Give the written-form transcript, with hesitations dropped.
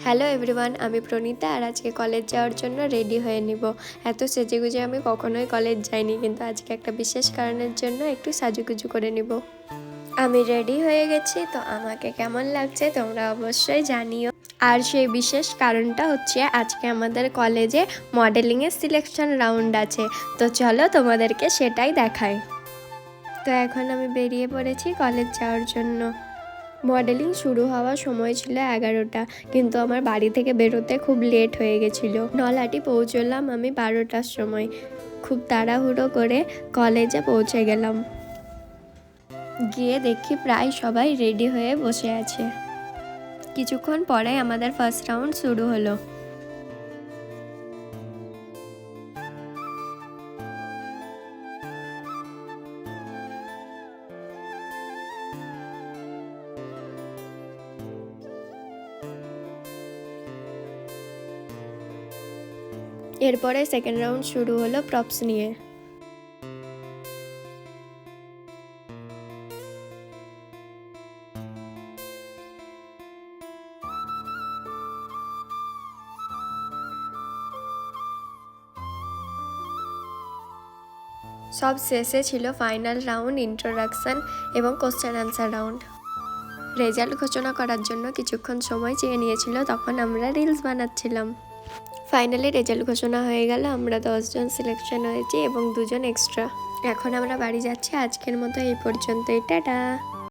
Hello everyone, আমি প্রণীতা আর আজকে college যাওয়ার জন্য রেডি হয়ে নিব। এত সেজেগুজে আমি কখনোই কলেজ যাইনি, কিন্তু আজকে একটা বিশেষ কারণের জন্য একটু সাজুগুজু করে নিব। আমি রেডি হয়ে গেছি, তো আমাকে কেমন লাগছে তোমরা অবশ্যই জানিও। আর সেই বিশেষ কারণটা হচ্ছে আজকে আমাদের কলেজে মডেলিংয়ের সিলেকশন রাউন্ড আছে, তো চলো তোমাদেরকে সেটাই দেখাই। তো এখন আমি বেরিয়ে পড়েছি কলেজ যাওয়ার জন্য। মডেলিং শুরু হওয়ার সময় ছিল 11টা, কিন্তু আমার বাড়ি থেকে বেরোতে খুব লেট হয়ে গেছিলো। নলহাটি পৌঁছলাম আমি 12টার সময়। খুব তাড়াহুড়ো করে কলেজে পৌঁছে গেলাম। গিয়ে দেখি প্রায় সবাই রেডি হয়ে বসে আছে। কিছুক্ষণ পরে আমাদের ফার্স্ট রাউন্ড শুরু হলো। এরপরে সেকেন্ড রাউন্ড শুরু হলো প্রপস নিয়ে। সব শেষে ছিল ফাইনাল রাউন্ড, ইন্ট্রোডাকশন এবং কোশ্চেন অ্যান্সার রাউন্ড। রেজাল্ট ঘোষণা করার জন্য কিছুক্ষণ সময় চেয়ে নিয়েছিল, তখন আমরা রিলস বানাচ্ছিলাম। ফাইনালি রেজাল্ট ঘোষণা হয়ে গেল, আমরা 10 জন সিলেকশন হয়েছি এবং 2 জন এক্সট্রা। এখন আমরা বাড়ি যাচ্ছি। আজকের মতো এই পর্যন্তই, টাটা।